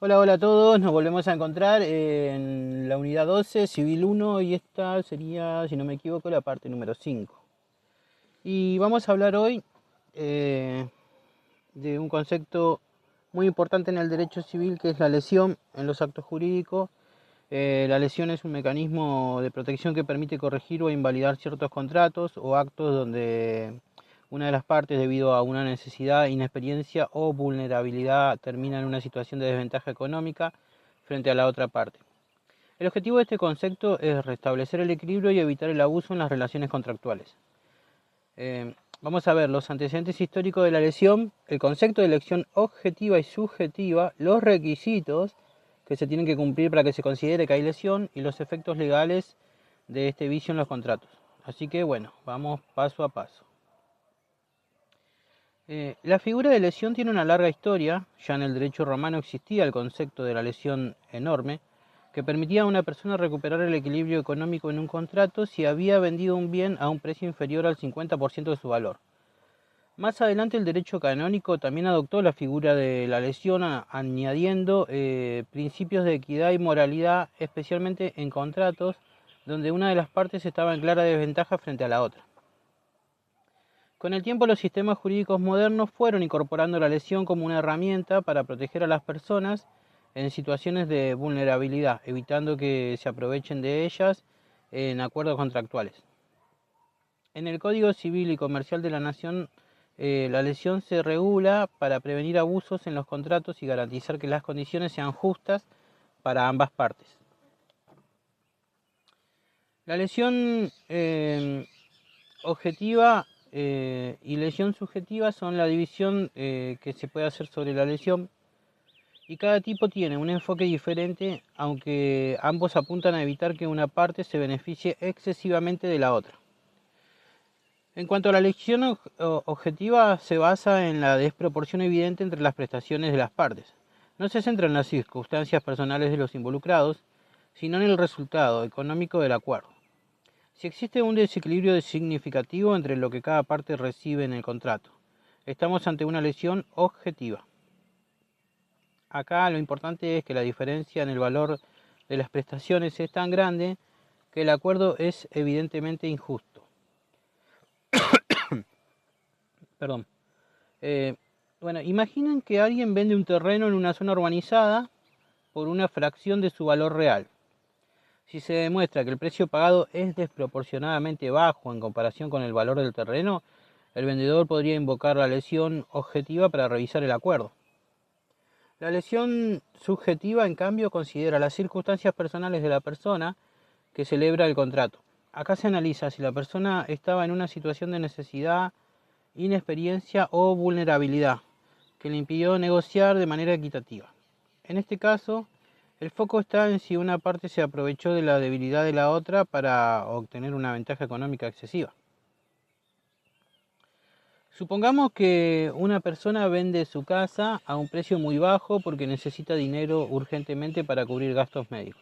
Hola, hola a todos, nos volvemos a encontrar en la unidad 12, Civil 1, y esta sería, si no me equivoco, la parte número 5. Y vamos a hablar hoy eh, de un concepto muy importante en el derecho civil, que es la lesión en los actos jurídicos. La lesión es un mecanismo de protección que permite corregir o invalidar ciertos contratos o actos donde una de las partes, debido a una necesidad, inexperiencia o vulnerabilidad, termina en una situación de desventaja económica frente a la otra parte. El objetivo de este concepto es restablecer el equilibrio y evitar el abuso en las relaciones contractuales. Vamos a ver los antecedentes históricos de la lesión, el concepto de lesión objetiva y subjetiva, los requisitos que se tienen que cumplir para que se considere que hay lesión y los efectos legales de este vicio en los contratos. Así que bueno, vamos paso a paso. La figura de lesión tiene una larga historia. Ya en el derecho romano existía el concepto de la lesión enorme, que permitía a una persona recuperar el equilibrio económico en un contrato si había vendido un bien a un precio inferior al 50% de su valor. Más adelante el derecho canónico también adoptó la figura de la lesión, añadiendo principios de equidad y moralidad, especialmente en contratos donde una de las partes estaba en clara desventaja frente a la otra. Con el tiempo, los sistemas jurídicos modernos fueron incorporando la lesión como una herramienta para proteger a las personas en situaciones de vulnerabilidad, evitando que se aprovechen de ellas en acuerdos contractuales. En el Código Civil y Comercial de la Nación, la lesión se regula para prevenir abusos en los contratos y garantizar que las condiciones sean justas para ambas partes. La lesión objetiva y lesión subjetiva son la división que se puede hacer sobre la lesión, y cada tipo tiene un enfoque diferente, aunque ambos apuntan a evitar que una parte se beneficie excesivamente de la otra. En cuanto a la lesión objetiva, se basa en la desproporción evidente entre las prestaciones de las partes. No se centra en las circunstancias personales de los involucrados, sino en el resultado económico del acuerdo. Si existe un desequilibrio significativo entre lo que cada parte recibe en el contrato, estamos ante una lesión objetiva. Acá lo importante es que la diferencia en el valor de las prestaciones es tan grande que el acuerdo es evidentemente injusto. Perdón. Eh, bueno, imaginen que alguien vende un terreno en una zona urbanizada por una fracción de su valor real. Si se demuestra que el precio pagado es desproporcionadamente bajo en comparación con el valor del terreno, el vendedor podría invocar la lesión objetiva para revisar el acuerdo. La lesión subjetiva, en cambio, considera las circunstancias personales de la persona que celebra el contrato. Acá se analiza si la persona estaba en una situación de necesidad, inexperiencia o vulnerabilidad que le impidió negociar de manera equitativa. En este caso, el foco está en si una parte se aprovechó de la debilidad de la otra para obtener una ventaja económica excesiva. Supongamos que una persona vende su casa a un precio muy bajo porque necesita dinero urgentemente para cubrir gastos médicos.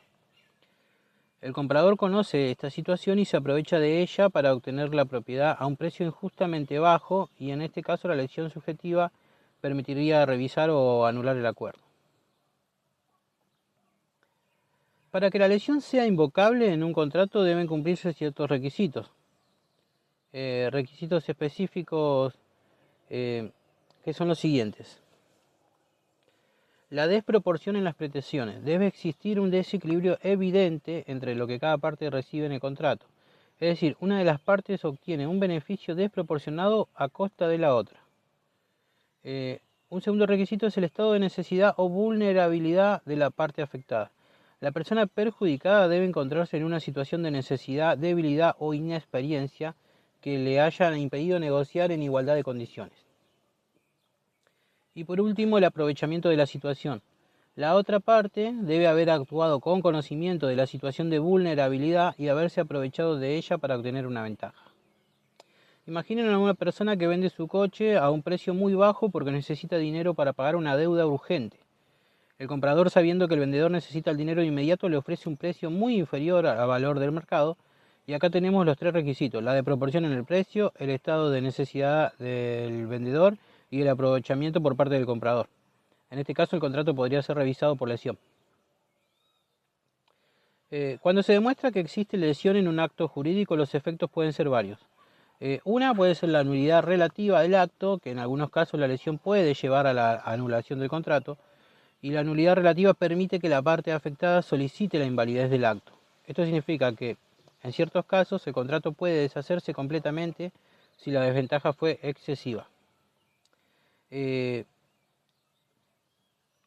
El comprador conoce esta situación y se aprovecha de ella para obtener la propiedad a un precio injustamente bajo, y en este caso la lesión subjetiva permitiría revisar o anular el acuerdo. Para que la lesión sea invocable en un contrato deben cumplirse ciertos requisitos. Requisitos específicos que son los siguientes. La desproporción en las pretensiones. Debe existir un desequilibrio evidente entre lo que cada parte recibe en el contrato. Es decir, una de las partes obtiene un beneficio desproporcionado a costa de la otra. Un segundo requisito es el estado de necesidad o vulnerabilidad de la parte afectada. La persona perjudicada debe encontrarse en una situación de necesidad, debilidad o inexperiencia que le hayan impedido negociar en igualdad de condiciones. Y por último, el aprovechamiento de la situación. La otra parte debe haber actuado con conocimiento de la situación de vulnerabilidad y haberse aprovechado de ella para obtener una ventaja. Imaginen a una persona que vende su coche a un precio muy bajo porque necesita dinero para pagar una deuda urgente. El comprador, sabiendo que el vendedor necesita el dinero de inmediato, le ofrece un precio muy inferior al valor del mercado. Y acá tenemos los tres requisitos: la de proporción en el precio, el estado de necesidad del vendedor y el aprovechamiento por parte del comprador. En este caso el contrato podría ser revisado por lesión. Cuando se demuestra que existe lesión en un acto jurídico, los efectos pueden ser varios. Una puede ser la nulidad relativa del acto, que en algunos casos la lesión puede llevar a la anulación del contrato, y la nulidad relativa permite que la parte afectada solicite la invalidez del acto. Esto significa que, en ciertos casos, el contrato puede deshacerse completamente si la desventaja fue excesiva.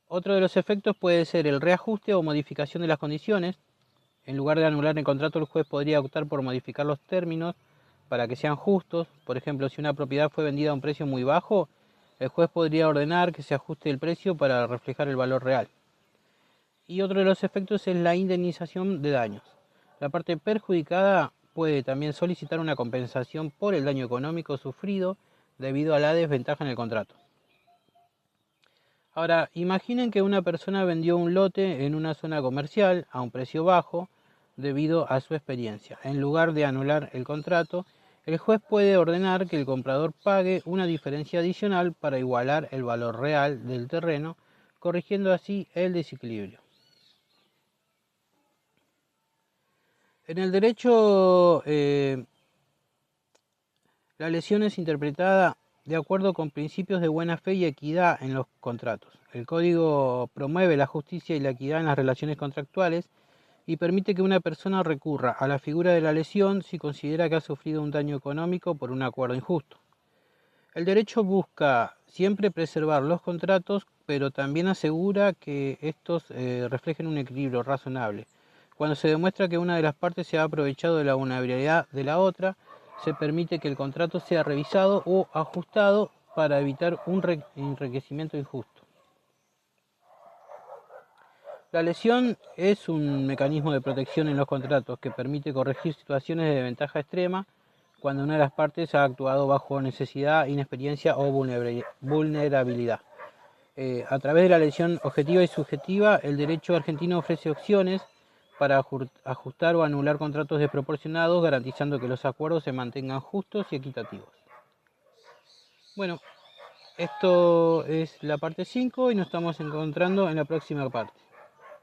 Otro de los efectos puede ser el reajuste o modificación de las condiciones. En lugar de anular el contrato, el juez podría optar por modificar los términos para que sean justos. Por ejemplo, si una propiedad fue vendida a un precio muy bajo, el juez podría ordenar que se ajuste el precio para reflejar el valor real. Y otro de los efectos es la indemnización de daños. La parte perjudicada puede también solicitar una compensación por el daño económico sufrido debido a la desventaja en el contrato. Ahora, imaginen que una persona vendió un lote en una zona comercial a un precio bajo debido a su experiencia. En lugar de anular el contrato, el juez puede ordenar que el comprador pague una diferencia adicional para igualar el valor real del terreno, corrigiendo así el desequilibrio. En el derecho, la lesión es interpretada de acuerdo con principios de buena fe y equidad en los contratos. El Código promueve la justicia y la equidad en las relaciones contractuales y permite que una persona recurra a la figura de la lesión si considera que ha sufrido un daño económico por un acuerdo injusto. El derecho busca siempre preservar los contratos, pero también asegura que estos reflejen un equilibrio razonable. Cuando se demuestra que una de las partes se ha aprovechado de la vulnerabilidad de la otra, se permite que el contrato sea revisado o ajustado para evitar un enriquecimiento injusto. La lesión es un mecanismo de protección en los contratos que permite corregir situaciones de ventaja extrema cuando una de las partes ha actuado bajo necesidad, inexperiencia o vulnerabilidad. A través de la lesión objetiva y subjetiva, el derecho argentino ofrece opciones para ajustar o anular contratos desproporcionados, garantizando que los acuerdos se mantengan justos y equitativos. Bueno, esto es la parte 5 y nos estamos encontrando en la próxima parte.